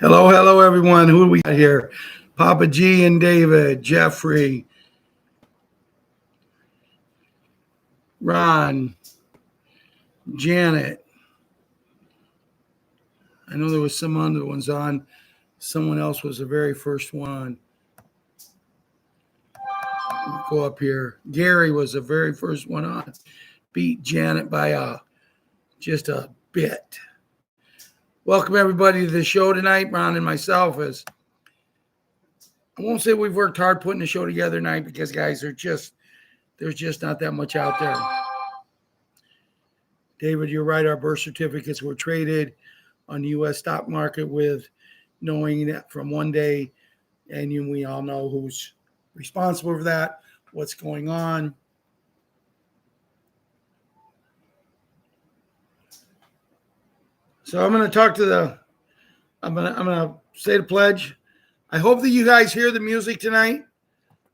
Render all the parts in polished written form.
Hello, everyone. Who do we got here? Papa G and David, Jeffrey, Ron, Janet. I know there was some other ones on. Someone else was the very first one. Go up here. Gary was the very first one on. Beat Janet by just a bit. Welcome everybody to the show tonight. Ron and myself I won't say we've worked hard putting the show together tonight because guys there's just not that much out there. David, you're right. Our birth certificates were traded on the U.S. stock market with knowing that from one day, and we all know who's responsible for that, what's going on. So I'm going to say the pledge. I hope that you guys hear the music tonight.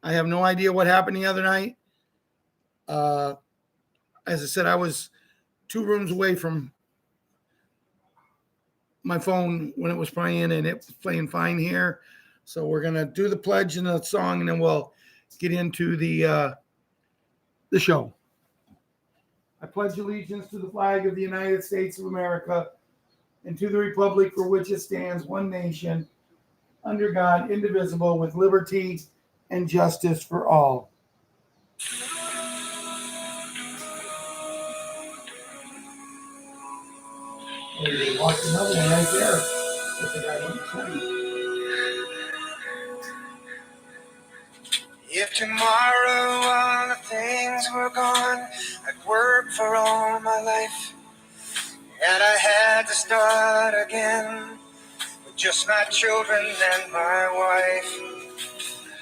I have no idea what happened the other night. As I said, I was 2 rooms away from my phone when it was playing, and it was playing fine here. So we're going to do the pledge and the song, and then we'll get into the show. I pledge allegiance to the flag of the United States of America and to the republic for which it stands, one nation, under God, indivisible, with liberty and justice for all. They watched another one right there. But the guy went crazy. If tomorrow all the things were gone, I'd work for all my life, and I had to start again with just my children and my wife.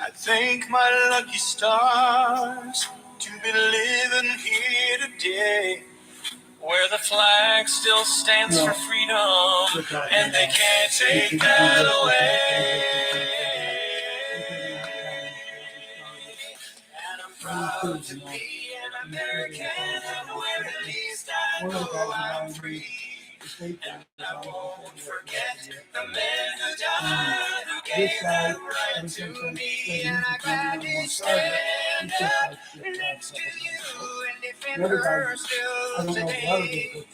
I thank my lucky stars to be living here today, where the flag still stands for freedom, and they can't take that away. And I'm proud to be an American, and where at least I know I'm free. And I won't forget the men who died, who gave that right to me. And I gladly stand up next to you and defend her still today.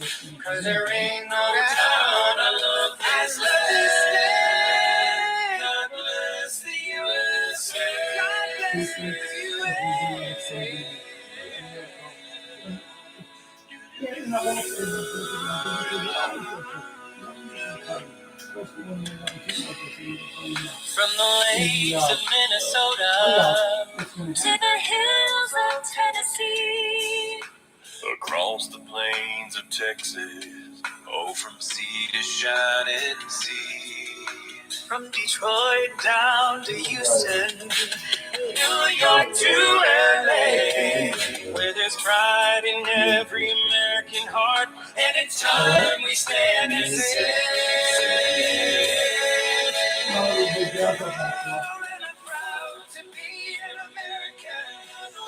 'Cause there ain't no town I love this land. God bless the USA. God bless the USA. From the lakes of Minnesota to the hills of Tennessee, across the plains of Texas, oh, from sea to shining sea. From Detroit down to Houston, New York to LA, where there's pride in every American heart, and it's time we stand and say, and I'm proud to be an American,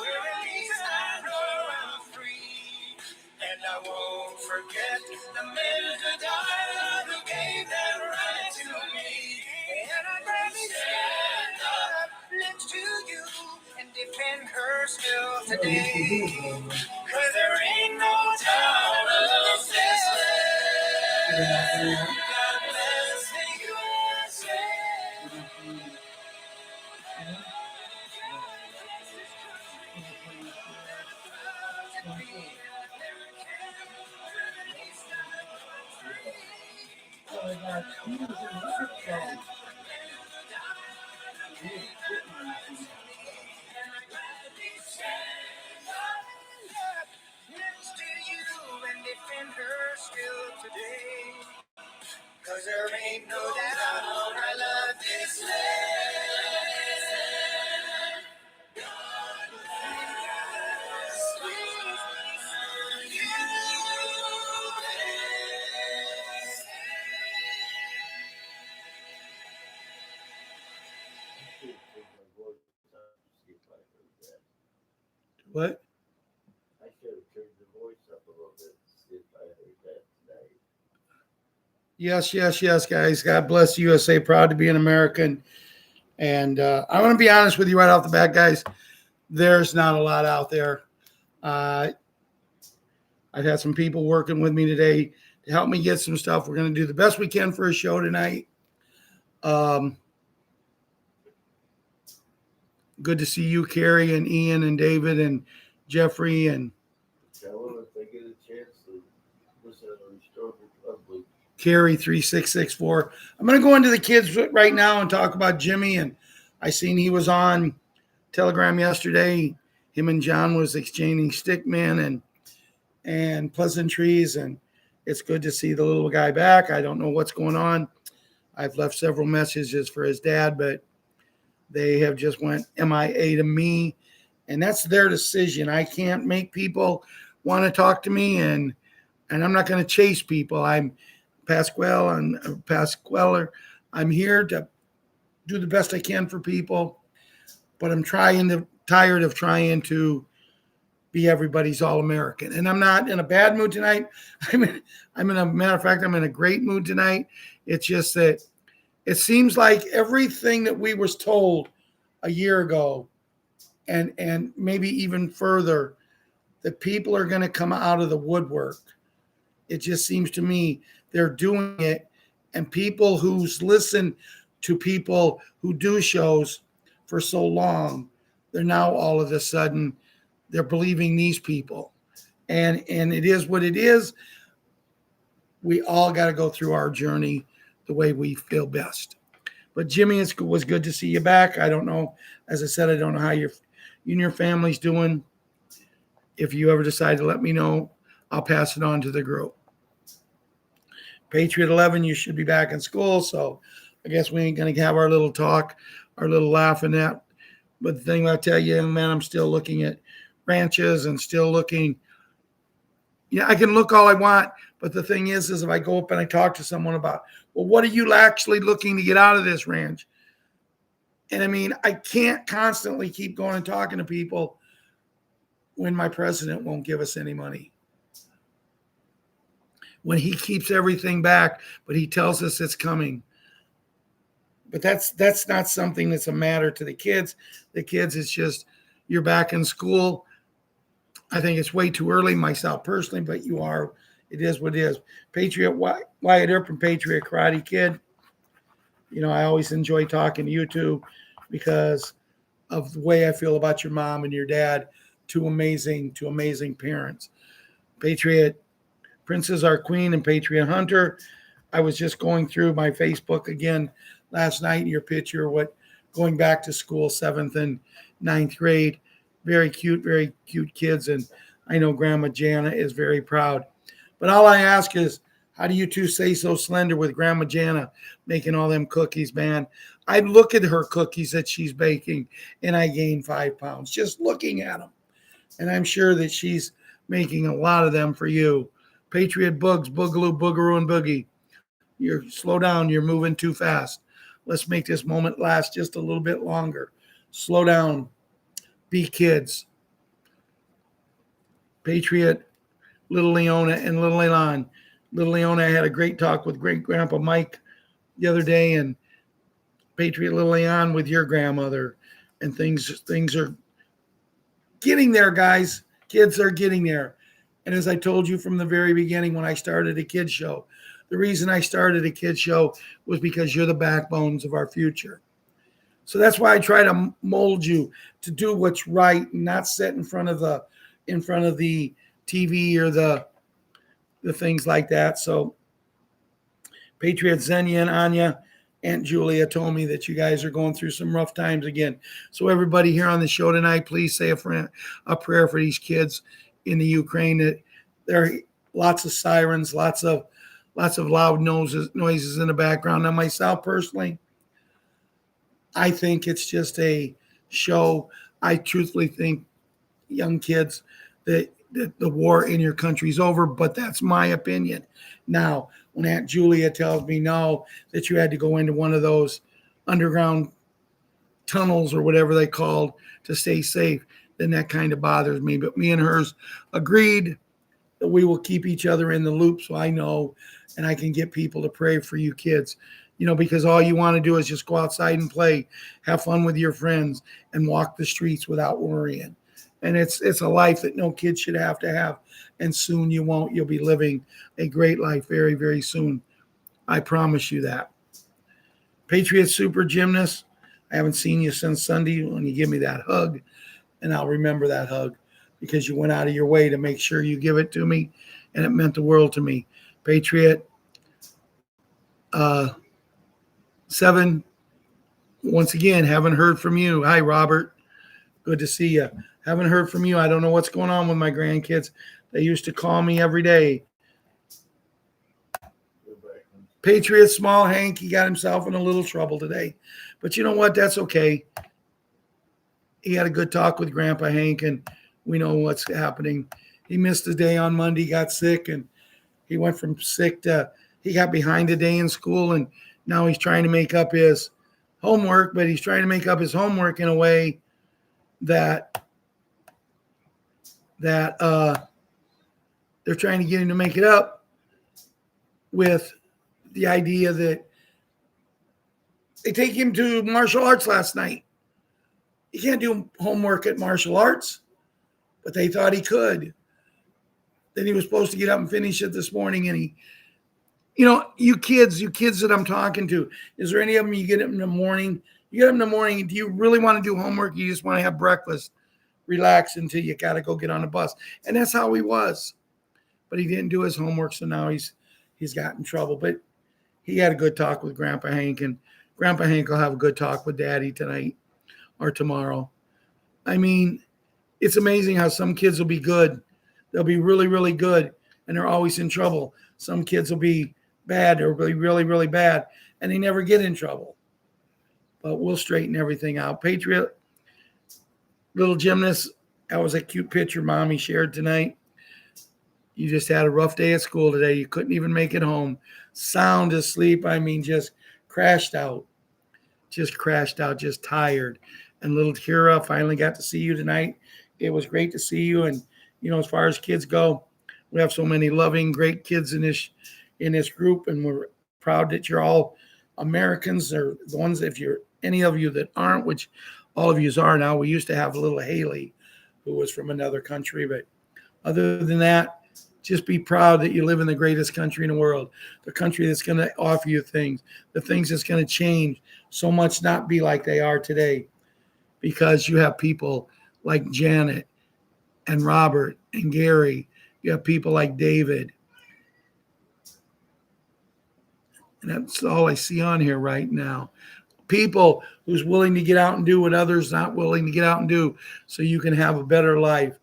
where at least I know I'm free, and I won't forget the men who died, who gave that right to me, and I'm ready to stand up next to you and defend her still today, 'cause there ain't no town of this land. God bless the USA. Next to you and defend her still today, 'cause there ain't no doubt I love this land. God bless you. What? I should have turned the voice up a little bit to see if I heard that tonight. Yes, yes, yes, guys. God bless the USA. Proud to be an American. And I want to be honest with you right off the bat, guys. There's not a lot out there. Uh, I've had some people working with me today to help me get some stuff. We're going to do the best we can for a show tonight. Good to see you, Carrie, and Ian, and David, and Jeffrey, and Tell them if they get a chance to listen to the historical ugly. Carrie 3664. I'm going to go into the kids right now and talk about Jimmy. And I seen he was on Telegram yesterday. Him and John was exchanging stickmen and pleasantries, and it's good to see the little guy back. I don't know what's going on. I've left several messages for his dad, but they have just went MIA to me, and that's their decision. I can't make people want to talk to me, and I'm not going to chase people. I'm Pasqueller. I'm here to do the best I can for people, but I'm tired of trying to be everybody's All-American. And I'm not in a bad mood tonight. I'm in a matter of fact, I'm in a great mood tonight. It's just that it seems like everything that we was told a year ago and maybe even further, that people are going to come out of the woodwork. It just seems to me they're doing it, and people who's listened to people who do shows for so long, they're now all of a sudden they're believing these people, and it is what it is. We all got to go through our journey the way we feel best. But Jimmy, it was good to see you back. I don't know, as I said, I don't know how you and your family's doing. If you ever decide to let me know, I'll pass it on to the group. Patriot 11, you should be back in school, so I guess we ain't going to have our little talk, our little laugh and that. But the thing I'll tell you, man, I'm still looking at ranches and still looking. Yeah, I can look all I want, but the thing is if I go up and I talk to someone about, well, what are you actually looking to get out of this ranch? And I mean, I can't constantly keep going and talking to people when my president won't give us any money. When he keeps everything back, but he tells us it's coming. But that's not something that's a matter to the kids. The kids, it's just, you're back in school. I think it's way too early, myself personally, but you are. It is what it is. Patriot Wyatt Earp and Patriot Karate Kid. You know, I always enjoy talking to you two because of the way I feel about your mom and your dad. Two amazing parents. Patriot Princess, our queen, and Patriot Hunter. I was just going through my Facebook again last night. Your picture, going back to school, 7th and 9th grade. Very cute kids. And I know Grandma Jana is very proud. But all I ask is, how do you two stay so slender with Grandma Jana making all them cookies, man? I look at her cookies that she's baking, and I gain 5 pounds just looking at them. And I'm sure that she's making a lot of them for you. Patriot Bugs, Boogaloo, Boogaroo, and Boogie. You're slow down. You're moving too fast. Let's make this moment last just a little bit longer. Slow down. Be kids. Patriot, Little Leona, and Little Elan. Little Leona, I had a great talk with great grandpa Mike the other day, and Patriot Little Leon with your grandmother, and things are getting there, guys. Kids are getting there. And as I told you from the very beginning when I started a kids show, the reason I started a kids show was because you're the backbones of our future. So that's why I try to mold you to do what's right and not sit in front of the TV or the things like that. So Patriot Xenia and Anya, Aunt Julia told me that you guys are going through some rough times again. So everybody here on the show tonight, please say a prayer for these kids in the Ukraine. That there are lots of sirens, lots of loud noises in the background. Now, myself personally, I think it's just a show. I truthfully think, young kids, that the war in your country is over, but that's my opinion. Now, when Aunt Julia tells me no, that you had to go into one of those underground tunnels or whatever they called to stay safe, then that kind of bothers me. But me and hers agreed that we will keep each other in the loop, so I know and I can get people to pray for you kids, because all you want to do is just go outside and play, have fun with your friends, and walk the streets without worrying. And it's a life that no kid should have to have. And soon you won't. You'll be living a great life very, very soon. I promise you that. Patriots super gymnast, I haven't seen you since Sunday when you give me that hug, and I'll remember that hug because you went out of your way to make sure you give it to me, and it meant the world to me. Patriot 7, once again, haven't heard from you. Hi, Robert. Good to see you. Haven't heard from you. I don't know what's going on with my grandkids. They used to call me every day. Patriot Small Hank, he got himself in a little trouble today. But you know what? That's okay. He had a good talk with Grandpa Hank, and we know what's happening. He missed a day on Monday, got sick, and he went from sick to he got behind a day in school, and now he's trying to make up his homework, but he's trying to make up his homework in a way that they're trying to get him to make it up with the idea that they take him to martial arts last night. He can't do homework at martial arts, but they thought he could. Then he was supposed to get up and finish it this morning, and he, you kids that I'm talking to, is there any of them you get up in the morning? You get up in the morning, do you really want to do homework? You just want to have breakfast, relax until you got to go get on a bus. And that's how he was. But he didn't do his homework, so now he's got in trouble. But he had a good talk with Grandpa Hank, and Grandpa Hank will have a good talk with Daddy tonight or tomorrow. I mean, it's amazing how some kids will be good. They'll be really, really good, and they're always in trouble. Some kids will be bad or be really, really bad, and they never get in trouble. But we'll straighten everything out. Patriot, little gymnast, that was a cute picture Mommy shared tonight. You just had a rough day at school today. You couldn't even make it home. Sound asleep. I mean, just crashed out. Just tired. And little Kira finally got to see you tonight. It was great to see you. And, as far as kids go, we have so many loving, great kids in this group. And we're proud that you're all Americans, or the ones, if you're any of you that aren't, which all of you are now. We used to have little Haley, who was from another country. But other than that, just be proud that you live in the greatest country in the world, the country that's going to offer you things, the things that's going to change so much, not be like they are today, because you have people like Janet and Robert and Gary. You have people like David. And that's all I see on here right now. People who's willing to get out and do what others not willing to get out and do, so you can have a better life,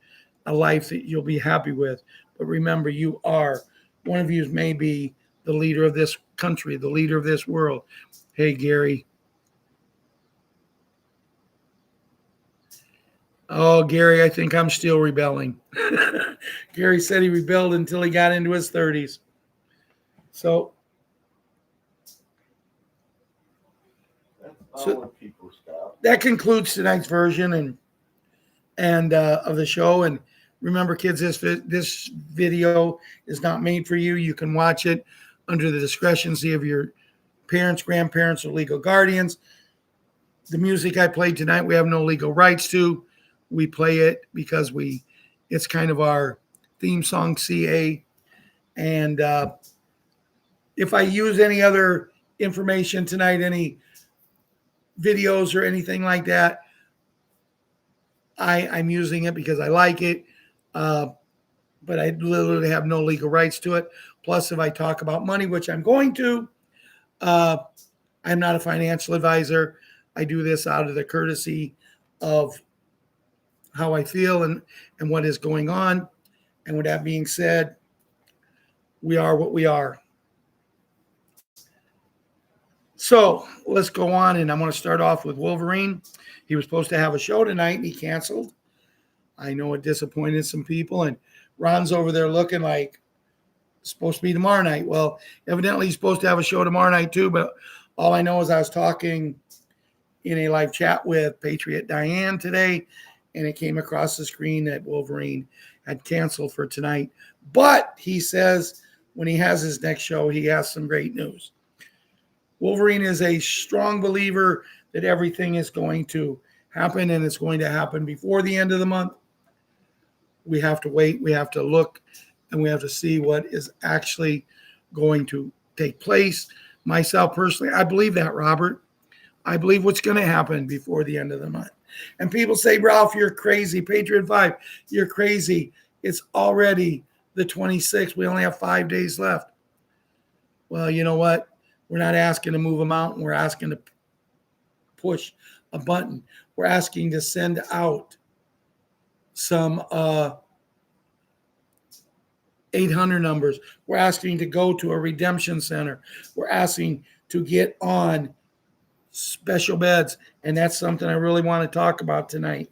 a life that you'll be happy with. But remember, you are, one of you may be the leader of this country, the leader of this world. Hey, Gary. Oh, Gary, I think I'm still rebelling. Gary said he rebelled until he got into his 30s. So that concludes tonight's version and of the show. And remember, kids, this video is not made for you. You can watch it under the discretion of your parents, grandparents, or legal guardians. The music I played tonight, we have no legal rights to. We play it because it's kind of our theme song, CA. And if I use any other information tonight, any videos or anything like that, I'm using it because I like it. But I literally have no legal rights to it. Plus, if I talk about money, which I'm going to, I'm not a financial advisor. I do this out of the courtesy of how I feel and what is going on. And with that being said, we are what we are. So let's go on, and I'm going to start off with Wolverine. He was supposed to have a show tonight, and he canceled. I know it disappointed some people, and Ron's over there looking like it's supposed to be tomorrow night. Well, evidently he's supposed to have a show tomorrow night too, but all I know is I was talking in a live chat with Patriot Diane today, and it came across the screen that Wolverine had canceled for tonight. But he says when he has his next show, he has some great news. Wolverine is a strong believer that everything is going to happen, and it's going to happen before the end of the month. We have to wait, we have to look, and we have to see what is actually going to take place. Myself personally, I believe that, Robert. I believe what's going to happen before the end of the month. And people say, Ralph, you're crazy. Patriot 5, you're crazy. It's already the 26th. We only have 5 days left. Well, you know what? We're not asking to move a mountain. We're asking to push a button. We're asking to send out some 800 numbers. We're asking to go to a redemption center. We're asking to get on special beds. And that's something I really want to talk about tonight.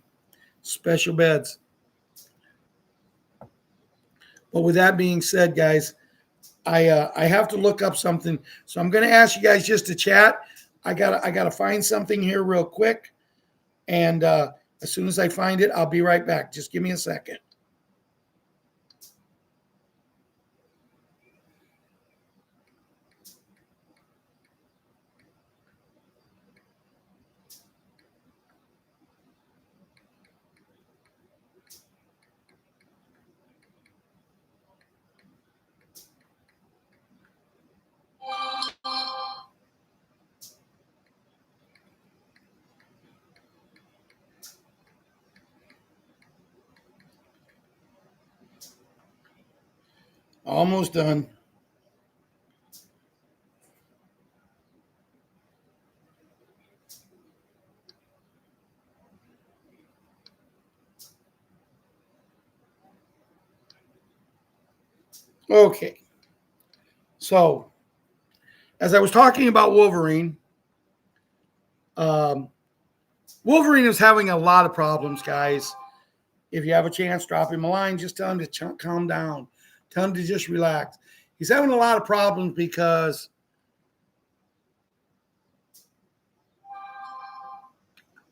Special beds. But with that being said, guys, I have to look up something. So I'm going to ask you guys just to chat. I gotta find something here real quick. And as soon as I find it, I'll be right back. Just give me a second. Almost done. Okay. So, as I was talking about Wolverine, Wolverine is having a lot of problems, guys. If you have a chance, drop him a line. Just tell him to calm down. Tell him to just relax. He's having a lot of problems because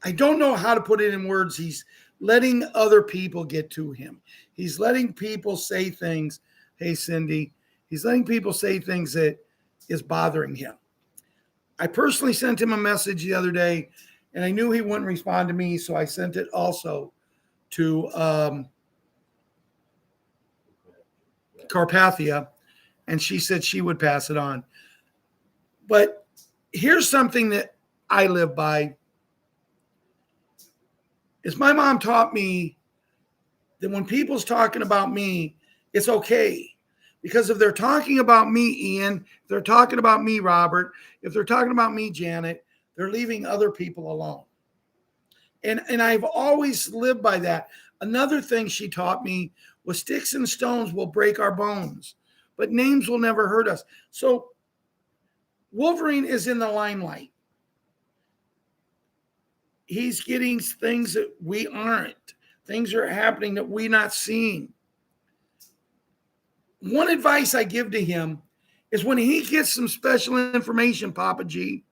I don't know how to put it in words. He's letting other people get to him. He's letting people say things. Hey, Cindy. He's letting people say things that is bothering him. I personally sent him a message the other day, and I knew he wouldn't respond to me, so I sent it also to Carpathia, and she said she would pass it on. But here's something that I live by. Is my mom taught me that when people's talking about me, it's okay. Because if they're talking about me, Ian, if they're talking about me, Robert, if they're talking about me, Janet, they're leaving other people alone. And I've always lived by that. Another thing she taught me was sticks and stones will break our bones, but names will never hurt us. So Wolverine is in the limelight. He's getting things that we aren't. Things are happening that we're not seeing. One advice I give to him is when he gets some special information, Papa G.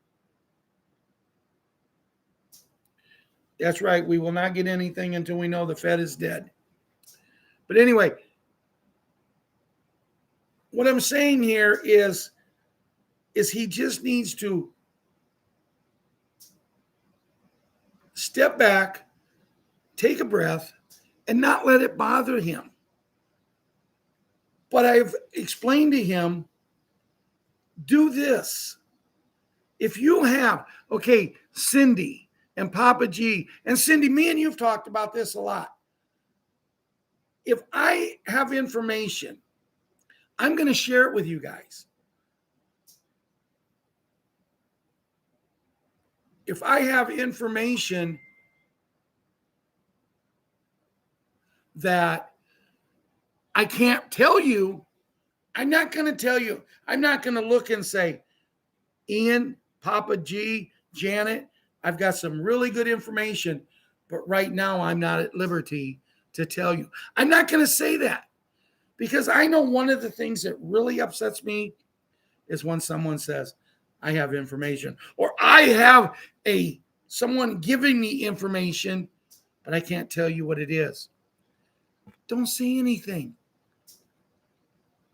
That's right. We will not get anything until we know the Fed is dead. But anyway, what I'm saying here is he just needs to step back, take a breath, and not let it bother him. But I've explained to him, do this. If you have, okay, Cindy and Papa G, and Cindy, me and you've talked about this a lot. If I have information, I'm going to share it with you guys. If I have information that I can't tell you, I'm not going to tell you. I'm not going to look and say, Ian, Papa G, Janet, I've got some really good information, but right now I'm not at liberty to tell you. I'm not going to say that because I know one of the things that really upsets me is when someone says, I have information, or I have someone giving me information, but I can't tell you what it is. Don't say anything.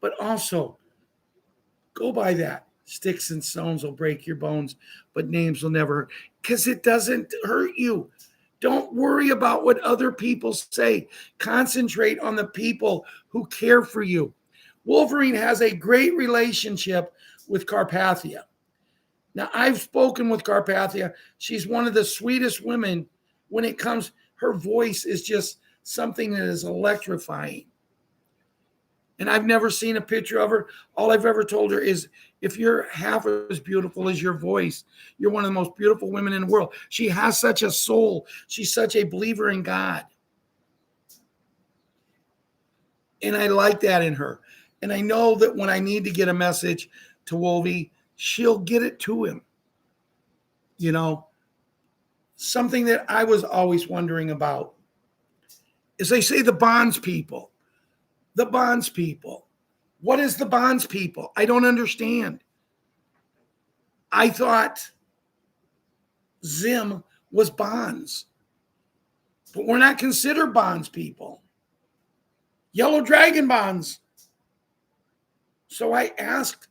But also, Go by that. Sticks and stones will break your bones, but names will never hurt. Because it doesn't hurt you. Don't worry about what other people say. Concentrate on the people who care for you. Wolverine has a great relationship with Carpathia. Now, I've spoken with Carpathia. She's one of the sweetest women when it comes. Her voice is just something that is electrifying. And I've never seen a picture of her. All I've ever told her is, if you're half as beautiful as your voice, you're one of the most beautiful women in the world. She has such a soul. She's such a believer in God. And I like that in her. And I know that when I need to get a message to Wolvie, she'll get it to him. You know, something that I was always wondering about is they say the bonds people. The bonds people. What is the bonds people? I don't understand. I thought Zim was bonds, but we're not considered bonds people. Yellow Dragon bonds. So I asked,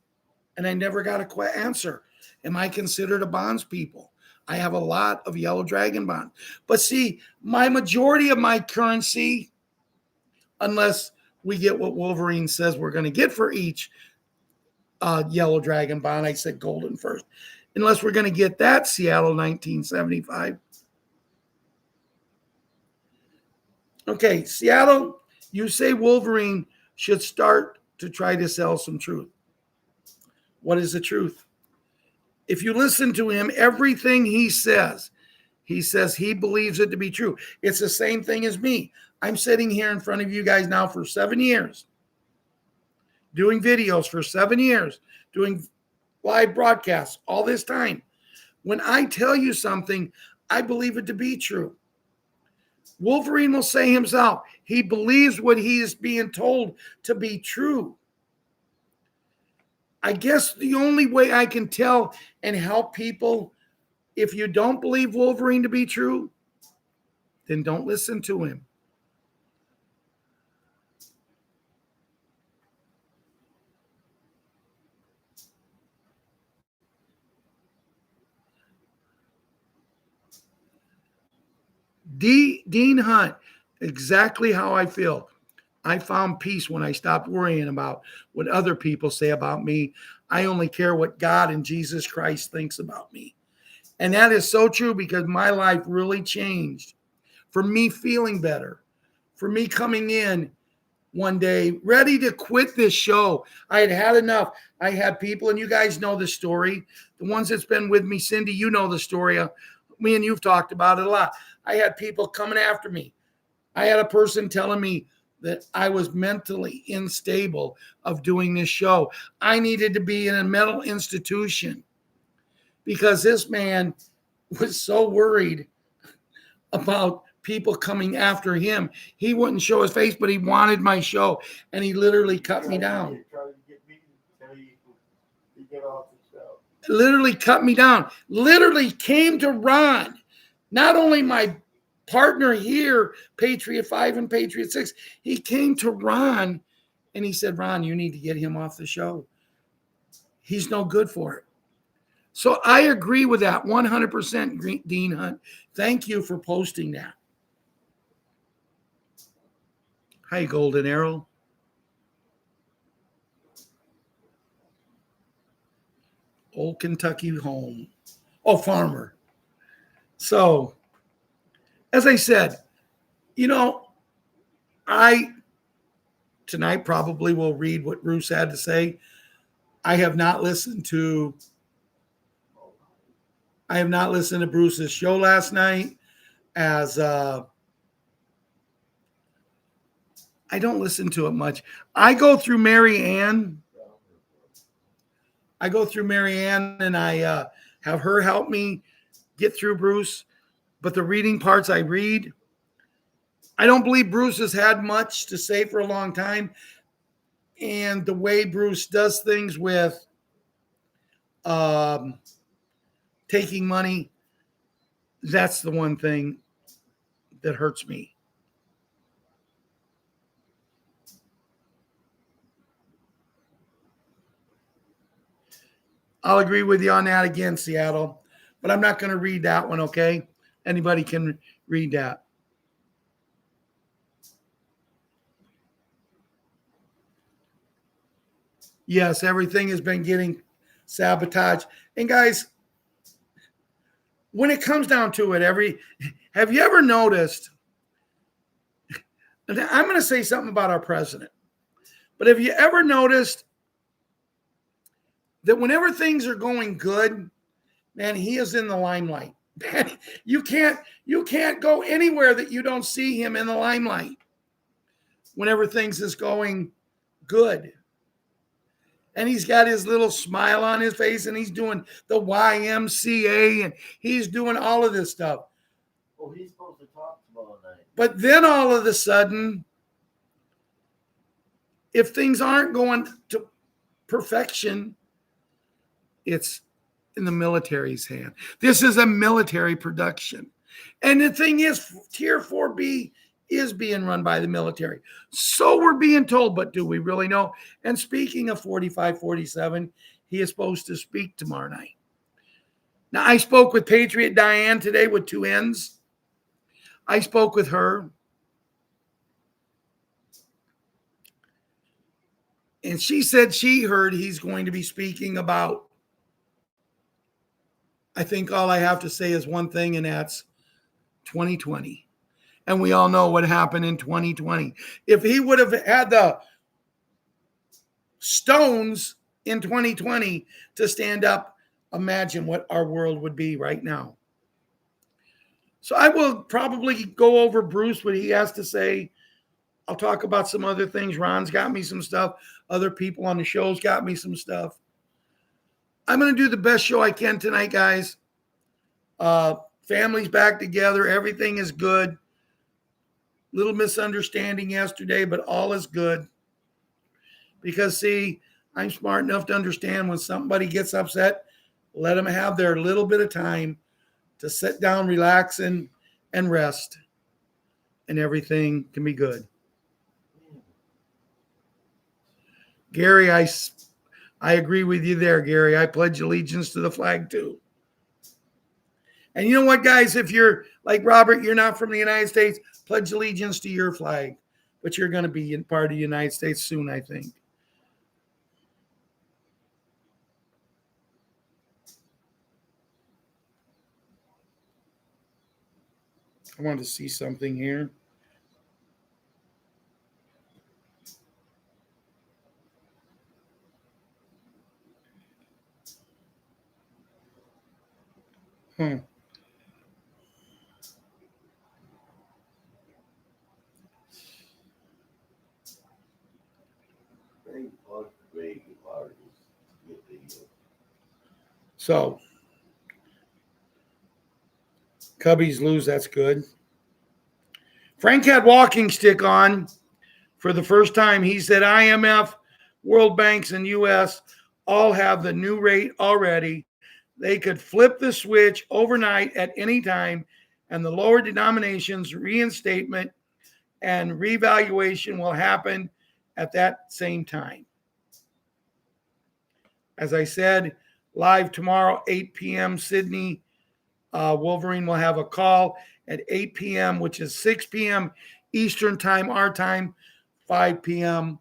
and I never got a answer. Am I considered a bonds people? I have a lot of Yellow Dragon bonds. But see, my majority of my currency, unless we get what Wolverine says we're going to get for each Yellow Dragon bond. I said golden first. Unless we're going to get that Seattle 1975. Okay, Seattle, you say Wolverine should start to try to sell some truth. What is the truth? If you listen to him, everything he says he believes it to be true. It's the same thing as me. I'm sitting here in front of you guys now for 7 years, doing videos for 7 years, doing live broadcasts all this time. When I tell you something, I believe it to be true. Wolverine will say himself, he believes what he is being told to be true. I guess the only way I can tell and help people, if you don't believe Wolverine to be true, then don't listen to him. Dean Hunt, exactly how I feel. I found peace when I stopped worrying about what other people say about me. I only care what God and Jesus Christ thinks about me. And that is so true, because my life really changed for me feeling better, for me coming in one day ready to quit this show. I had had enough. I had people, and you guys know the story. The ones that's been with me, Cindy, you know the story. Me and you've talked about it a lot. I had people coming after me. I had a person telling me that I was mentally unstable of doing this show. I needed to be in a mental institution because this man was so worried about people coming after him. He wouldn't show his face, but he wanted my show, and he literally cut me down. Literally cut me down. Literally came to Ron, not only my partner here, Patriot 5 and Patriot 6, he came to Ron and he said, Ron, you need to get him off the show. He's no good for it. So I agree with that 100%, Dean Hunt. Thank you for posting that. Hi, Golden Arrow. Old Kentucky home. Oh, farmer. So, as I said, I tonight probably will read what Bruce had to say. I have not listened to Bruce's show last night, as I don't listen to it much. I go through Mary Ann. And I have her help me get through Bruce. But the reading parts I read, I don't believe Bruce has had much to say for a long time. And the way Bruce does things with taking money, that's the one thing that hurts me. I'll agree with you on that again, Seattle. But I'm not going to read that one, okay? Anybody can read that. Yes, everything has been getting sabotaged. And guys, when it comes down to it, have you ever noticed? And I'm going to say something about our president, but have you ever noticed that whenever things are going good, man, he is in the limelight. Man, you can't go anywhere that you don't see him in the limelight whenever things is going good. And he's got his little smile on his face, and he's doing the YMCA, and he's doing all of this stuff. Oh, he's supposed to talk tomorrow night. But then all of a sudden, if things aren't going to perfection, it's in the military's hand. This is a military production. And the thing is, Tier 4B is being run by the military. So we're being told, but do we really know? And speaking of 4547, he is supposed to speak tomorrow night. Now, I spoke with Patriot Diane today with 2 N's. I spoke with her. And she said she heard he's going to be speaking about, I think all I have to say is one thing, and that's 2020. And we all know what happened in 2020. If he would have had the stones in 2020 to stand up, imagine what our world would be right now. So I will probably go over Bruce, what he has to say. I'll talk about some other things. Ron's got me some stuff. Other people on the show's got me some stuff. I'm going to do the best show I can tonight, guys. Family's back together. Everything is good. Little misunderstanding yesterday, but all is good. Because, see, I'm smart enough to understand when somebody gets upset, let them have their little bit of time to sit down, relax, and rest. And everything can be good. Gary, I agree with you there, Gary. I pledge allegiance to the flag, too. And you know what, guys? If you're like Robert, you're not from the United States, pledge allegiance to your flag. But you're going to be in part of the United States soon, I think. I want to see something here. So, Cubbies lose. That's good. Frank had walking stick on for the first time. He said IMF, World Banks, and U.S. all have the new rate already. They could flip the switch overnight at any time, and the lower denominations reinstatement and revaluation will happen at that same time. As I said, live tomorrow, 8 p.m. Sydney. Wolverine will have a call at 8 p.m., which is 6 p.m. Eastern time, our time, 5 p.m.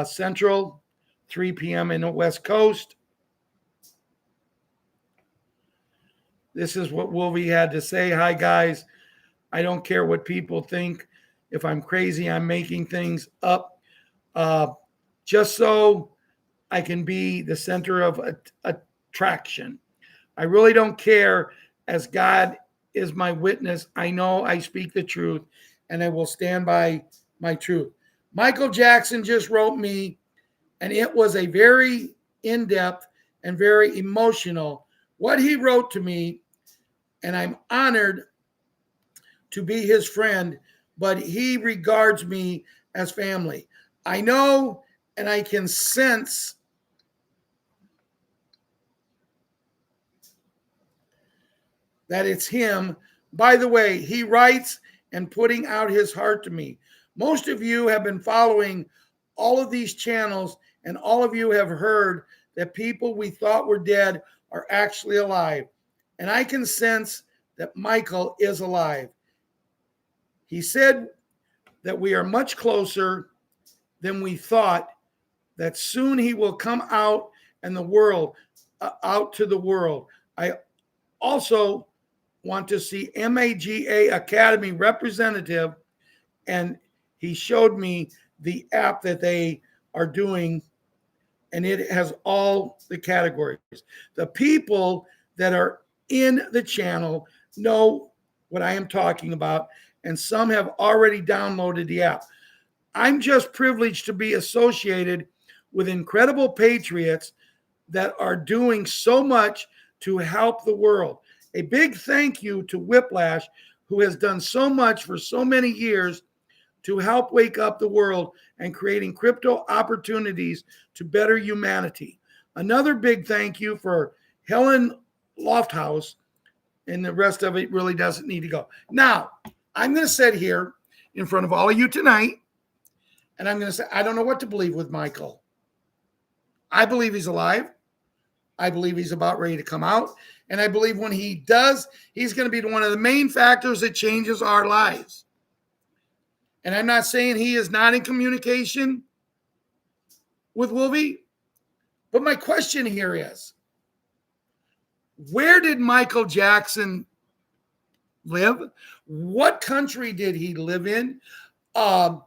Central, 3 p.m. in the West Coast. This is what Wolvie had to say. Hi, guys. I don't care what people think. If I'm crazy, I'm making things up just so I can be the center of attraction. I really don't care, as God is my witness. I know I speak the truth, and I will stand by my truth. Michael Jackson just wrote me, and it was a very in-depth and very emotional what he wrote to me, and I'm honored to be his friend, but he regards me as family. I know and I can sense that it's him. By the way, he writes and putting out his heart to me. Most of you have been following all of these channels, and all of you have heard that people we thought were dead are actually alive. And I can sense that Michael is alive. He said that we are much closer than we thought, that soon he will come out and the world, out to the world. I also want to see MAGA Academy representative, and he showed me the app that they are doing, and it has all the categories. The people that are in the channel know what I am talking about, and some have already downloaded the app. I'm just privileged to be associated with incredible patriots that are doing so much to help the world. A big thank you to Whiplash, who has done so much for so many years to help wake up the world and creating crypto opportunities to better humanity. Another big thank you for Helen Lofthouse, and the rest of it really doesn't need to go. Now, I'm going to sit here in front of all of you tonight, and I'm going to say, I don't know what to believe with Michael. I believe he's alive. I believe he's about ready to come out. And I believe when he does, he's going to be one of the main factors that changes our lives. And I'm not saying he is not in communication with Wolvie, but my question here is, where did Michael Jackson live? What country did he live in? I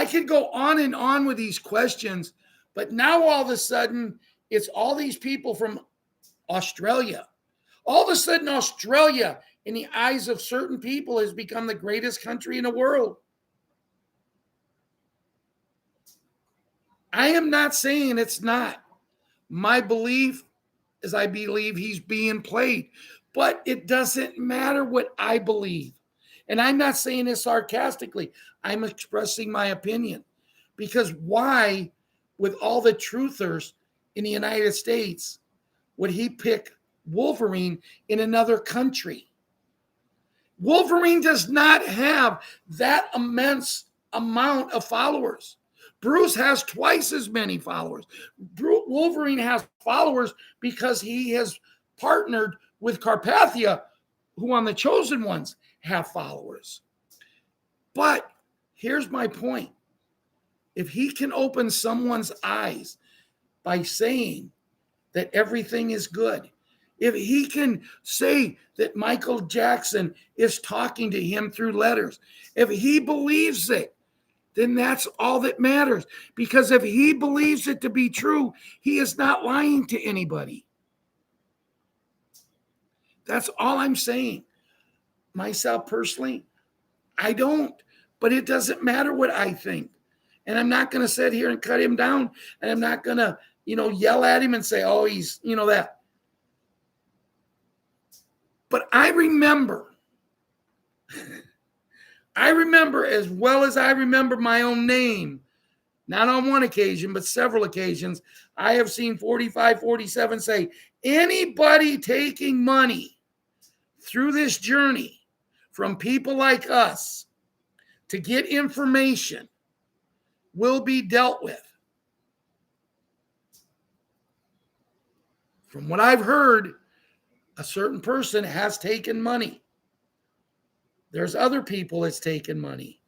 could go on and on with these questions, but now all of a sudden, it's all these people from Australia. All of a sudden, Australia, in the eyes of certain people, has become the greatest country in the world. I am not saying it's not. My belief is I believe he's being played, but it doesn't matter what I believe. And I'm not saying this sarcastically. I'm expressing my opinion. Because why, with all the truthers in the United States, would he pick Wolverine in another country? Wolverine does not have that immense amount of followers. Bruce has twice as many followers. Wolverine has followers because he has partnered with Carpathia, who on the Chosen Ones have followers. But here's my point. If he can open someone's eyes by saying that everything is good, if he can say that Michael Jackson is talking to him through letters, if he believes it, then that's all that matters. Because if he believes it to be true, he is not lying to anybody. That's all I'm saying. Myself personally, I don't. But it doesn't matter what I think. And I'm not going to sit here and cut him down. And I'm not going to, yell at him and say, oh, he's, that. But I remember as well as I remember my own name, not on one occasion, but several occasions, I have seen 4547 say, anybody taking money through this journey from people like us to get information will be dealt with. From what I've heard, a certain person has taken money. There's other people that's taken money.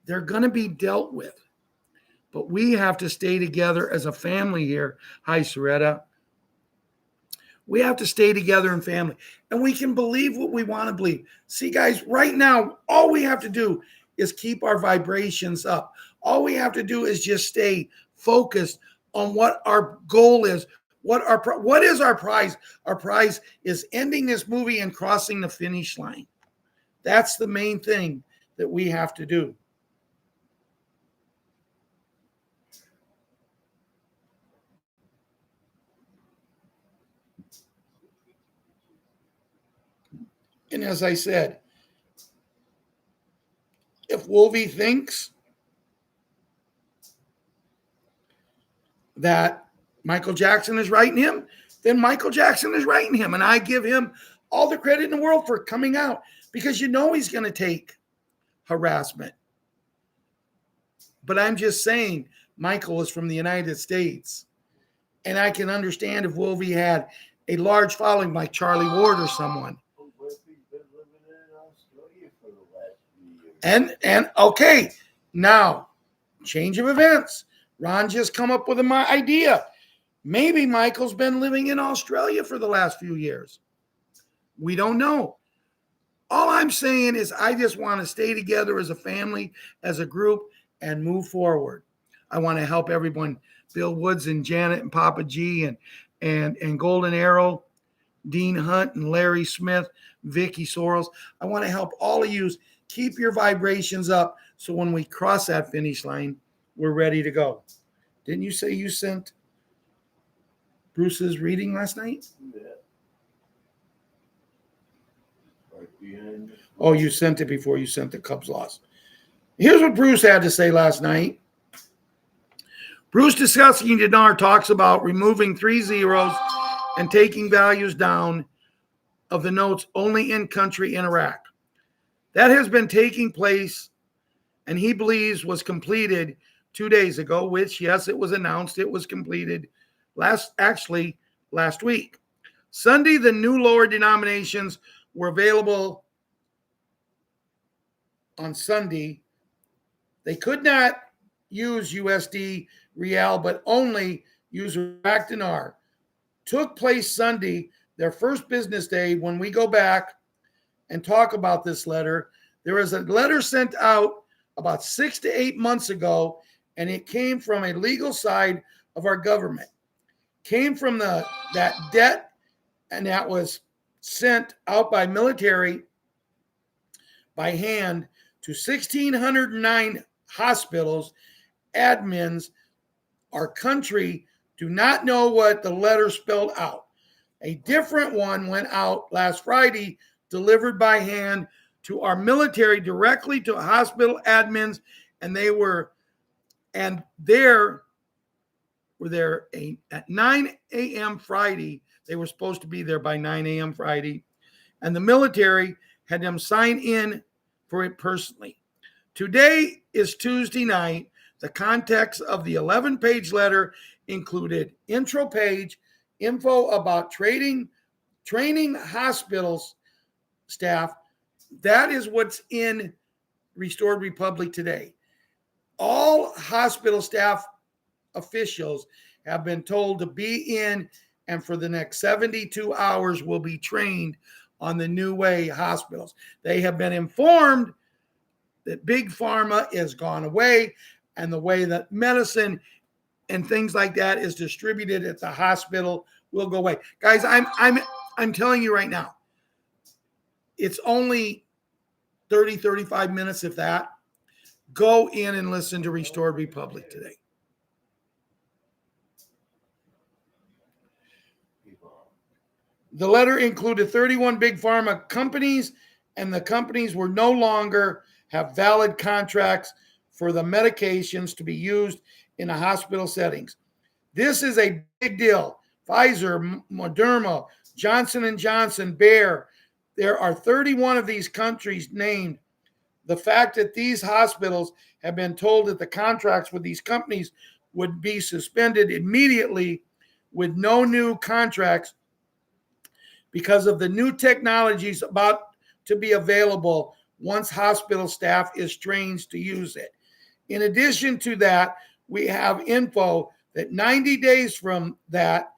They're going to be dealt with. But we have to stay together as a family here. Hi, Soretta. We have to stay together in family. And we can believe what we want to believe. See, guys, right now, all we have to do is keep our vibrations up. All we have to do is just stay focused on what our goal is. What is our prize? Our prize is ending this movie and crossing the finish line. That's the main thing that we have to do. And as I said, if Wolvie thinks that Michael Jackson is writing him, then Michael Jackson is writing him. And I give him all the credit in the world for coming out, because he's going to take harassment. But I'm just saying, Michael is from the United States. And I can understand if Wolvie had a large following like Charlie Ward or someone. What if he's been living in Australia for the last few years? And okay, now change of events. Ron just come up with my idea. Maybe Michael's been living in Australia for the last few years. We don't know. All I'm saying is I just want to stay together as a family, as a group, and move forward. I want to help everyone. Bill Woods and Janet and Papa G and Golden Arrow, Dean Hunt and Larry Smith, Vicky Soros. I want to help all of you keep your vibrations up so when we cross that finish line, we're ready to go. Didn't you say you sent Bruce's reading last night? Yeah. Right behind me. Oh, you sent it before you sent the Cubs loss. Here's what Bruce had to say last night. Bruce discussing Dinar talks about removing 3 zeros and taking values down of the notes only in country in Iraq. That has been taking place and he believes was completed 2 days ago, which, yes, it was announced it was completed last week. Sunday, the new lower denominations were available on Sunday. They could not use USD Real, but only use Iraq dinar. Took place Sunday, their first business day. When we go back and talk about this letter, there was a letter sent out about 6 to 8 months ago, and it came from a legal side of our government. Came from that debt, and that was sent out by military by hand to 1,609 hospitals, admins. Our country do not know what the letter spelled out. A different one went out last Friday, delivered by hand to our military directly to hospital admins, and there were there at 9 a.m. Friday. They were supposed to be there by 9 a.m. Friday, and the military had them sign in for it personally. Today is Tuesday night. The context of the 11-page letter included intro page, info about training hospitals staff. That is what's in Restored Republic today. All hospital staff officials have been told to be in, and for the next 72 hours will be trained on the new way hospitals. They have been informed that Big Pharma is gone away, and the way that medicine and things like that is distributed at the hospital will go away. Guys, I'm telling you right now, it's only 30, 35 minutes, if that. Go in and listen to Restored Republic today. The letter included 31 big pharma companies, and the companies were no longer have valid contracts for the medications to be used in the hospital settings. This is a big deal. Pfizer, Moderna, Johnson & Johnson, Bayer. There are 31 of these countries named. The fact that these hospitals have been told that the contracts with these companies would be suspended immediately with no new contracts because of the new technologies about to be available once hospital staff is trained to use it. In addition to that, we have info that 90 days from that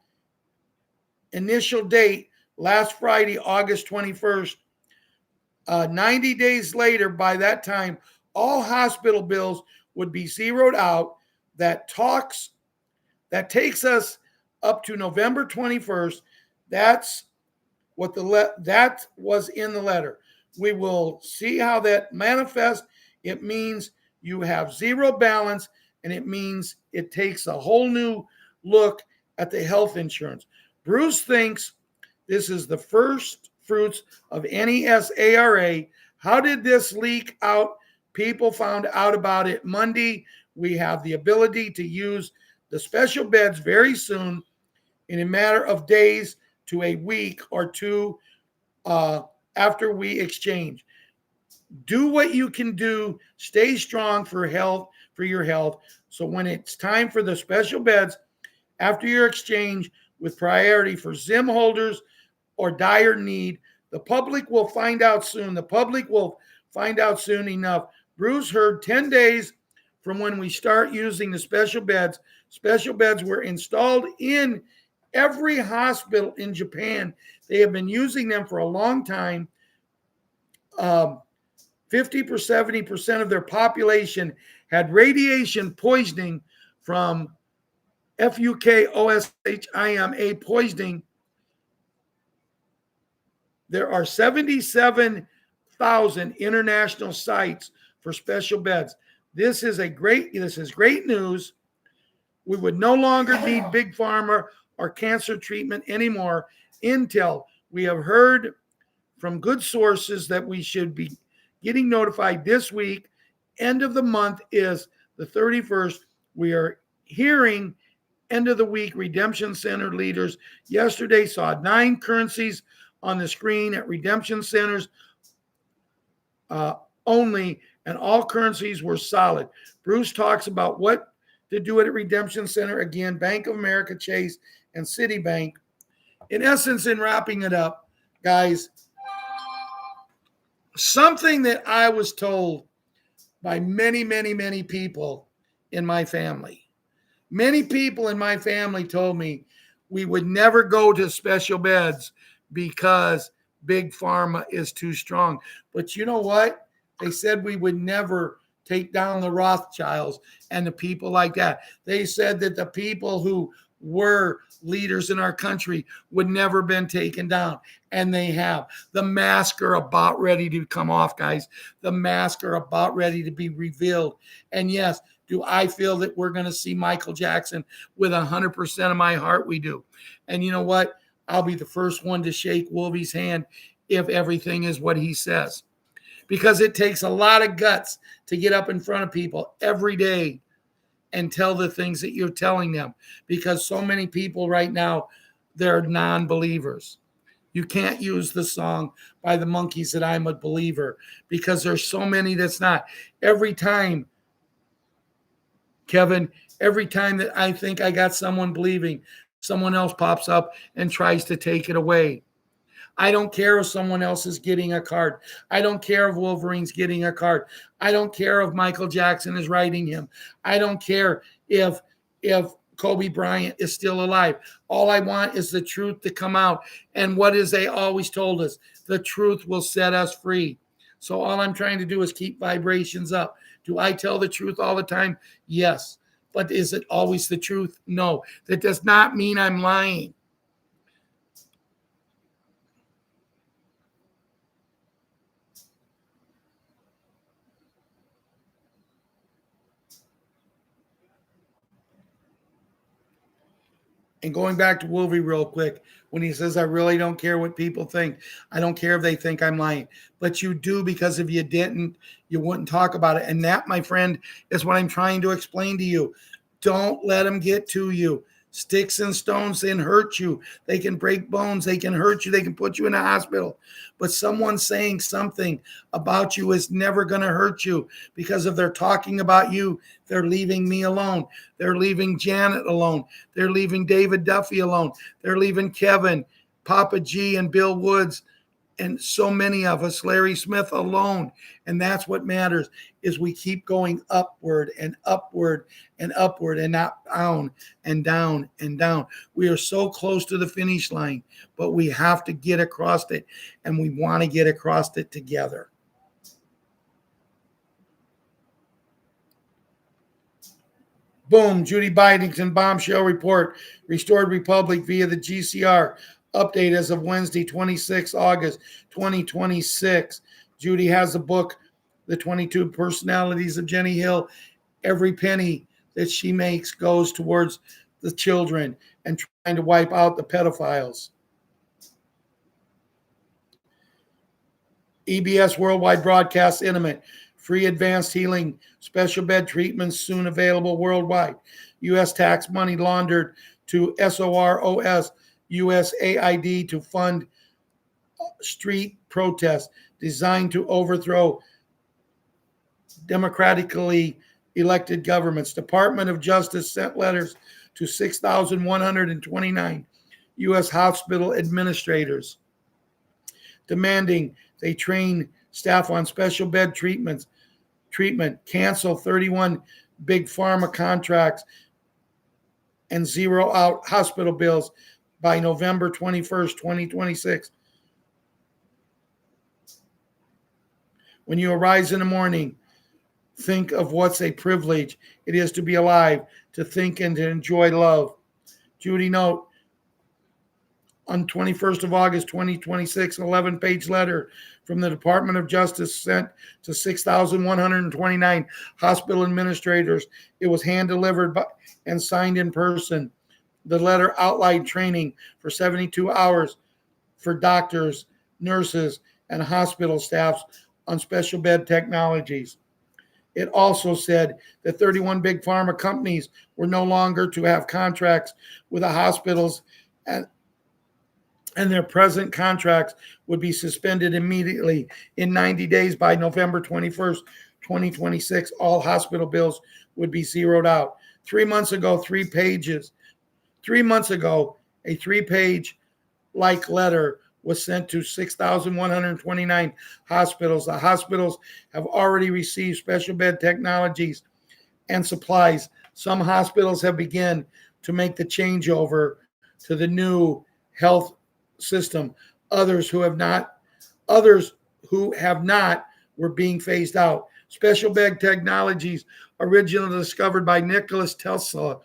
initial date, last Friday, August 21st, 90 days later, by that time, all hospital bills would be zeroed out. That takes us up to November 21st. That's what that was in the letter. We will see how that manifests. It means you have zero balance, and it means it takes a whole new look at the health insurance. Bruce thinks this is the first fruits of NESARA. How did this leak out? People found out about it Monday. We have the ability to use the special beds very soon, in a matter of days to a week or two after we exchange. Do what you can do. Stay strong for health, for your health. So when it's time for the special beds, after your exchange with priority for Zim holders or dire need, the public will find out soon. The public will find out soon enough. Bruce heard 10 days from when we start using the special beds. Special beds were installed in every hospital in Japan. They have been using them for a long time. 50% 70% of their population had radiation poisoning from FUKOSHIMA poisoning. There are 77,000 international sites for special beds. This is great news. We would no longer need big pharma or cancer treatment anymore. Intel, we have heard from good sources that we should be getting notified this week. End of the month is the 31st. We are hearing end of the week. Redemption Center leaders yesterday saw 9 currencies on the screen at redemption centers only, and all currencies were solid. Bruce talks about what to do at a redemption center. Again, Bank of America, Chase, and Citibank. In essence, in wrapping it up, guys, something that I was told by many, many, many people in my family. Many people in my family told me we would never go to special beds because big pharma is too strong. But you know what? They said we would never take down the Rothschilds and the people like that. They said that the people who were leaders in our country would never been taken down, and they have. The masks are about ready to come off, guys. The masks are about ready to be revealed. And yes, do I feel that we're going to see Michael Jackson? With 100% of my heart, we do. And you know what? I'll be the first one to shake Wolvie's hand if everything is what he says, because it takes a lot of guts to get up in front of people every day and tell the things that you're telling them, because so many people right now, they're non-believers. You can't use the song by the Monkees that I'm a believer, because there's so many that's not. Every time, Kevin, every time that I think I got someone believing, someone else pops up and tries to take it away. I don't care if someone else is getting a card. I don't care if Wolverine's getting a card. I don't care if Michael Jackson is writing him. I don't care if Kobe Bryant is still alive. All I want is the truth to come out. And what is they always told us? The truth will set us free. So all I'm trying to do is keep vibrations up. Do I tell the truth all the time? Yes. But is it always the truth? No. That does not mean I'm lying. And going back to Wolvie real quick, when he says, I really don't care what people think. I don't care if they think I'm lying. But you do, because if you didn't, you wouldn't talk about it. And that, my friend, is what I'm trying to explain to you. Don't let them get to you. Sticks and stones can hurt you. They can break bones. They can hurt you. They can put you in a hospital. But someone saying something about you is never going to hurt you, because if they're talking about you, they're leaving me alone. They're leaving Janet alone. They're leaving David Duffy alone. They're leaving Kevin, Papa G, and Bill Woods, and so many of us, Larry Smith, alone. And that's what matters, is we keep going upward and upward and upward, and not down and down and down. We are so close to the finish line, but we have to get across it, and we want to get across it together. Boom, Judy Bidington bombshell report. Restored Republic via the GCR. Update as of Wednesday, 26 August 2026. Judy has a book, The 22 Personalities of Jenny Hill. Every penny that she makes goes towards the children and trying to wipe out the pedophiles. EBS Worldwide Broadcast Intimate. Free advanced healing, special bed treatments soon available worldwide. U.S. tax money laundered to SOROS USAID to fund street protests designed to overthrow democratically elected governments. Department of Justice sent letters to 6,129 U.S. hospital administrators demanding they train staff on special bed treatment, cancel 31 big pharma contracts, and zero out hospital bills by November 21st, 2026. When you arise in the morning, think of what's a privilege it is to be alive, to think and to enjoy love. Judy note, on 21st of August, 2026, an 11-page letter from the Department of Justice sent to 6,129 hospital administrators. It was hand-delivered and signed in person. The letter outlined training for 72 hours for doctors, nurses, and hospital staffs on special bed technologies. It also said that 31 big pharma companies were no longer to have contracts with the hospitals, and their present contracts would be suspended immediately in 90 days. By November 21st, 2026. All hospital bills would be zeroed out. 3 months ago, a 3-page like letter was sent to 6,129 hospitals. The hospitals have already received special bed technologies and supplies. Some hospitals have begun to make the changeover to the new health system. Others who have not were being phased out. Special bed technologies, originally discovered by Nikola Tesla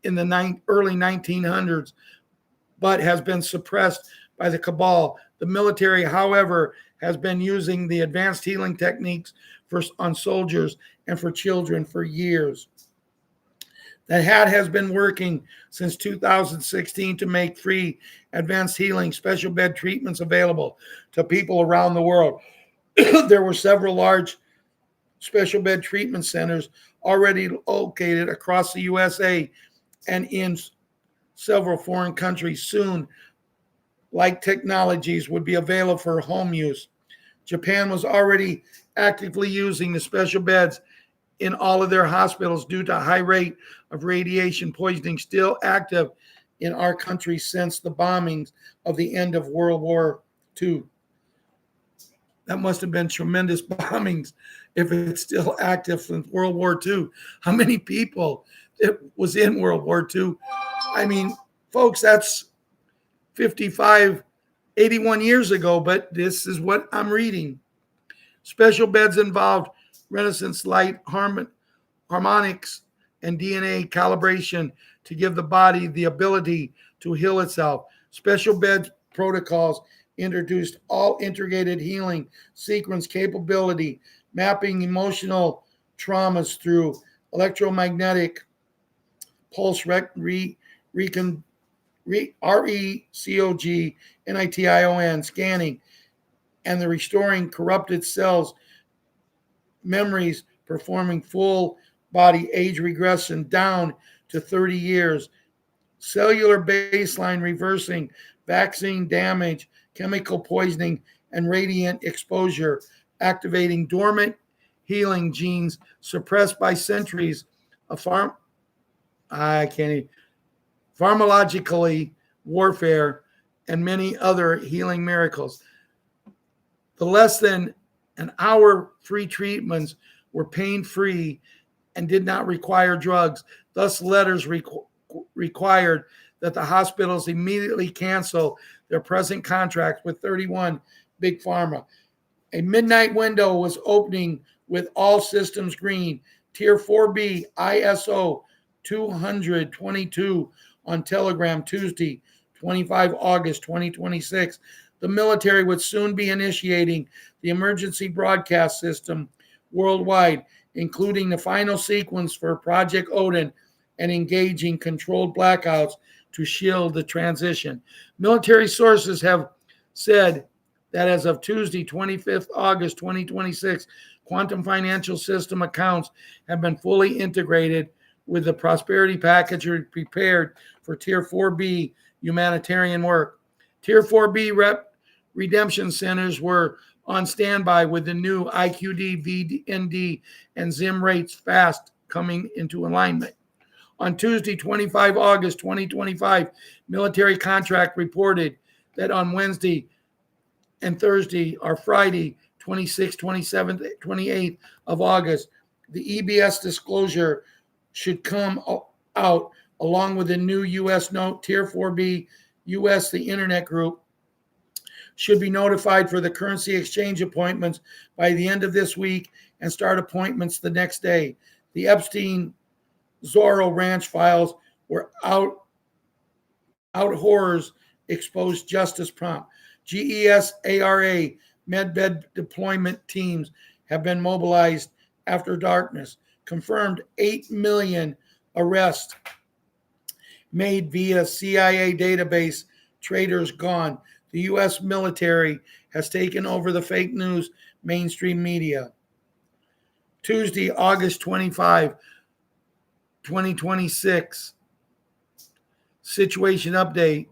in the early 1900s, but has been suppressed by the cabal. The military, however, has been using the advanced healing techniques on soldiers and for children for years. The HAT has been working since 2016 to make free advanced healing special bed treatments available to people around the world. There were several large special bed treatment centers already located across the USA and in several foreign countries. Soon, like technologies would be available for home use. Japan was already actively using the special beds in all of their hospitals due to high rate of radiation poisoning still active in our country since the bombings of the end of World War II. That must have been tremendous bombings if it's still active since World War II. How many people it was in World War II? I mean, folks, that's 81 years ago, but this is what I'm reading. Special beds involved Renaissance light harmonics and DNA calibration to give the body the ability to heal itself. Special bed protocols introduced all integrated healing sequence capability, mapping emotional traumas through electromagnetic pulse RECOG NITION scanning, and the restoring corrupted cells memories, performing full body age regression down to 30 years, cellular baseline reversing vaccine damage, chemical poisoning, and radiant exposure, activating dormant healing genes suppressed by centuries of pharmacologically warfare and many other healing miracles. The less than an hour free treatments were pain-free and did not require drugs. Thus, letters required that the hospitals immediately cancel their present contracts with 31 big pharma. A midnight window was opening with all systems green. Tier 4B ISO 222 on Telegram Tuesday, 25 August 2026. The military would soon be initiating the emergency broadcast system worldwide, including the final sequence for Project Odin and engaging controlled blackouts to shield the transition. Military sources have said that as of Tuesday, 25th August 2026, quantum financial system accounts have been fully integrated with the prosperity package prepared for Tier 4B humanitarian work. Tier 4B redemption centers were on standby with the new IQD, VND, and ZIM rates fast coming into alignment. On Tuesday, 25 August 2025, military contract reported that on Wednesday and Thursday or Friday, 26th, 27th, 28th of August, the EBS disclosure should come out along with a new U.S. note, Tier 4B, U.S. the Internet Group, should be notified for the currency exchange appointments by the end of this week and start appointments the next day. The Epstein Zorro Ranch files were out horrors exposed justice prompt. GES ARA medbed deployment teams have been mobilized after darkness. Confirmed 8 million arrests made via CIA database. Traitors gone. The U.S. military has taken over the fake news mainstream media. Tuesday, August 25, 2026. Situation update.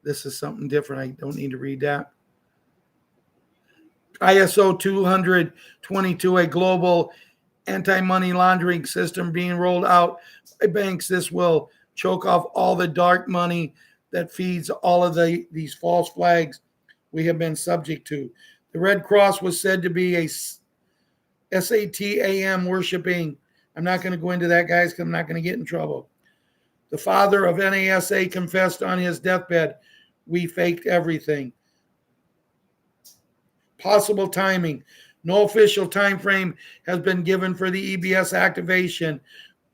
This is something different. I don't need to read that. ISO 222, a global anti-money laundering system being rolled out by banks. This will choke off all the dark money that feeds all of these false flags we have been subject to. The Red Cross was said to be a SATAM worshiping. I'm not going to go into that, guys, because I'm not going to get in trouble. The father of NASA confessed on his deathbed, we faked everything. Possible timing. No official time frame has been given for the EBS activation,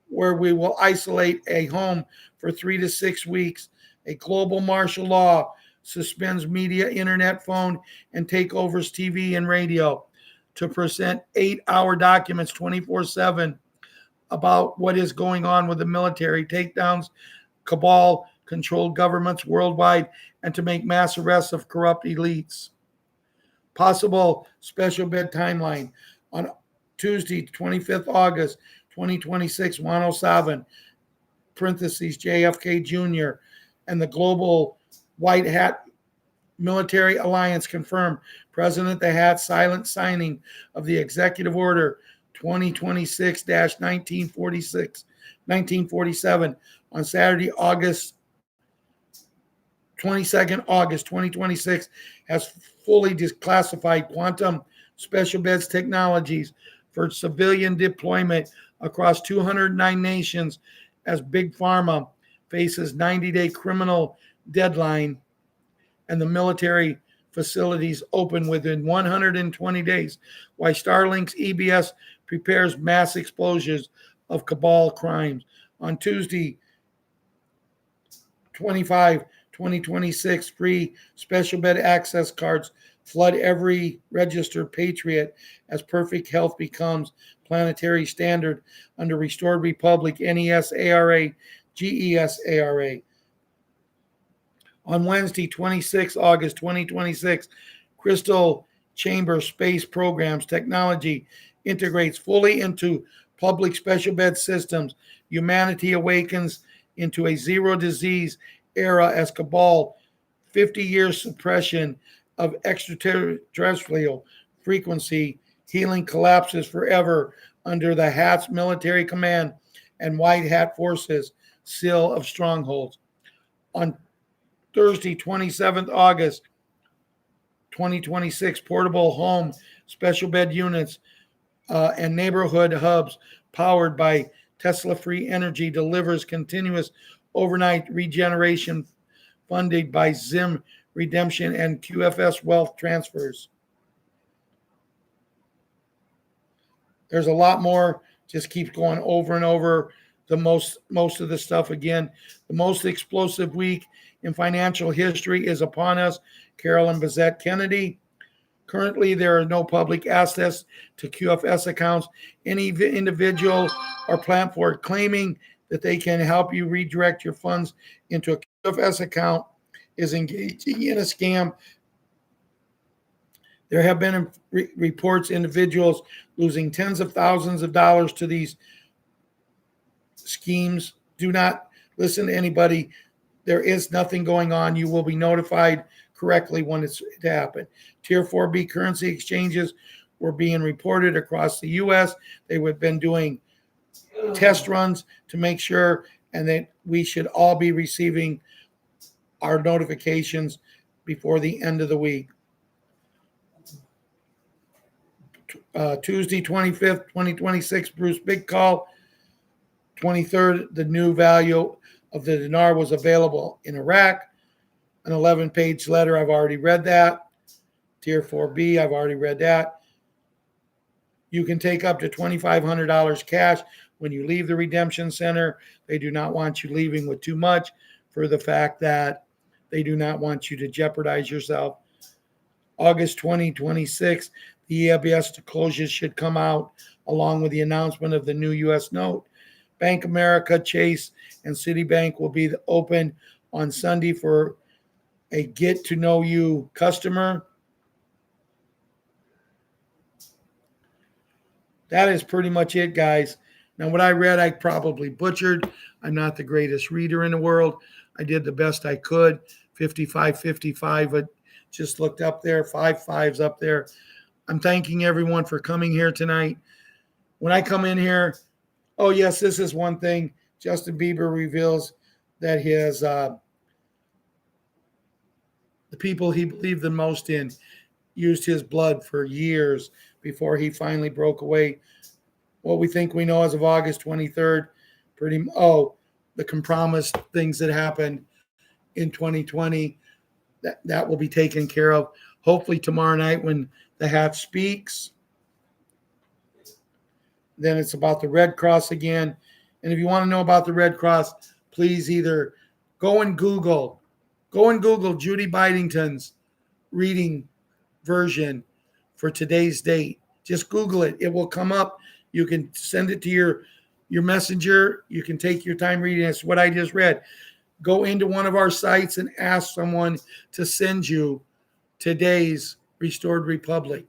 where we will isolate a home for 3 to 6 weeks. A global martial law suspends media, internet, phone, and takeovers TV and radio to present 8-hour documents 24/7 about what is going on with the military, takedowns, cabal-controlled governments worldwide, and to make mass arrests of corrupt elites. Possible special bid timeline. On Tuesday, 25th August 2026, 107, parentheses, JFK Jr., and the Global White Hat Military Alliance confirmed President the Hat's silent signing of the Executive Order 2026-1947 on Saturday, August 22nd, August 2026, has fully declassified quantum special beds technologies for civilian deployment across 209 nations as Big Pharma faces 90-day criminal deadline and the military facilities open within 120 days, while Starlink's EBS prepares mass explosions of cabal crimes. On Tuesday, 2026, free special bed access cards flood every registered Patriot as perfect health becomes planetary standard under Restored Republic, NES-ARA, GES-ARA. On Wednesday, 26 August 2026, Crystal Chamber Space Programs technology integrates fully into public special bed systems. Humanity awakens into a zero disease era as cabal 50-year suppression of extraterrestrial frequency healing collapses forever under the Hat's military command and White Hat forces seal of strongholds. On Thursday, 27th August 2026, portable home special bed units and neighborhood hubs powered by Tesla Free Energy delivers continuous overnight regeneration funded by Zim Redemption and QFS Wealth Transfers. There's a lot more, just keeps going over and over. The most of the stuff again. The most explosive week in financial history is upon us. Carolyn Bazette Kennedy. Currently, there are no public access to QFS accounts. Any individual or platform claiming that they can help you redirect your funds into a QFS account is engaging in a scam. There have been reports individuals losing tens of thousands of dollars to these schemes. Do not listen to anybody. There is nothing going on. You will be notified correctly when it happened. Tier 4B currency exchanges were being reported across the U.S. They have been doing test runs to make sure, and that we should all be receiving our notifications before the end of the week. Tuesday, 25th, 2026, Bruce Big Call. 23rd, the new value of the dinar was available in Iraq. An 11-page letter, I've already read that. Tier 4B, I've already read that. You can take up to $2,500 cash when you leave the redemption center. They do not want you leaving with too much, for the fact that they do not want you to jeopardize yourself. August 2026, the ELBS disclosures should come out along with the announcement of the new U.S. note. Bank of America, Chase, and Citibank will be open on Sunday for a get-to-know-you customer. That is pretty much it, guys. Now, what I read, I probably butchered. I'm not the greatest reader in the world. I did the best I could. 55, I just looked up there. 5 up there. I'm thanking everyone for coming here tonight. When I come in here, oh, yes, this is one thing. Justin Bieber reveals that his the people he believed the most in used his blood for years before he finally broke away. What we think we know as of August 23rd, the compromised things that happened in 2020, that will be taken care of. Hopefully tomorrow night when the hat speaks, then it's about the Red Cross again. And if you want to know about the Red Cross, please either go and Google Judy Bidington's reading version for today's date. Just Google it. It will come up. You can send it to your messenger. You can take your time reading. It's what I just read. Go into one of our sites and ask someone to send you today's Restored Republic.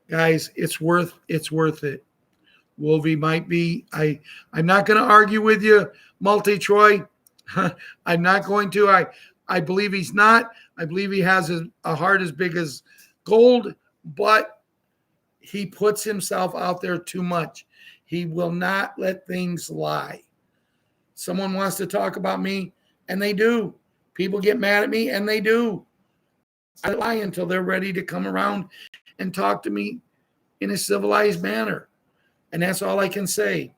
Guys, it's worth it. Wolvie might be. I'm not going to argue with you, Multi-Troy. I'm not going to. I believe he's not. I believe he has a heart as big as gold, but he puts himself out there too much. He will not let things lie. Someone wants to talk about me, and they do. People get mad at me, and they do. I lie until they're ready to come around and talk to me in a civilized manner. And that's all I can say.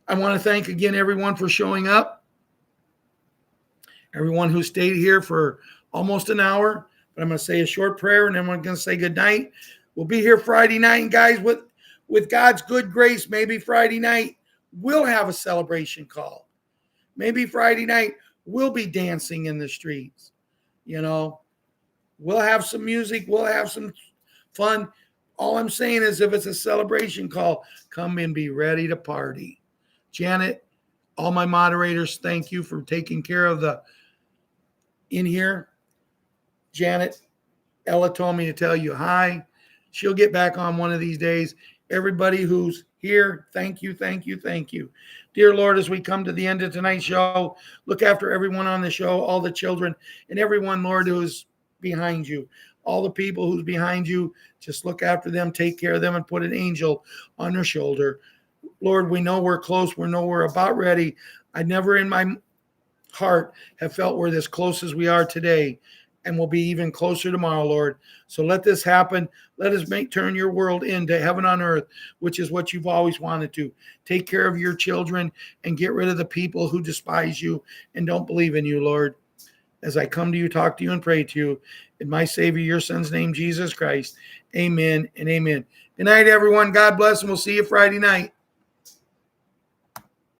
I want to thank again everyone for showing up. Everyone who stayed here for almost an hour. But I'm going to say a short prayer, and then we're going to say good night. We'll be here Friday night, and guys, with God's good grace, maybe Friday night we'll have a celebration call. Maybe Friday night we'll be dancing in the streets. You know, we'll have some music. We'll have some fun. All I'm saying is if it's a celebration call, come and be ready to party. Janet, all my moderators, thank you for taking care of in here. Janet, Ella told me to tell you hi. She'll get back on one of these days. Everybody who's here, thank you. Dear Lord, as we come to the end of tonight's show, look after everyone on the show, all the children, and everyone, Lord, who's behind you. All the people who's behind you, just look after them, take care of them, and put an angel on their shoulder. Lord, we know we're close. We know we're about ready. I never in my heart have felt we're this close as we are today, and we'll be even closer tomorrow, Lord. So let this happen. Let us turn your world into heaven on earth, which is what you've always wanted to. Take care of your children and get rid of the people who despise you and don't believe in you, Lord. As I come to you, talk to you, and pray to you, in my Savior, your Son's name, Jesus Christ. Amen and amen. Good night, everyone. God bless, and we'll see you Friday night.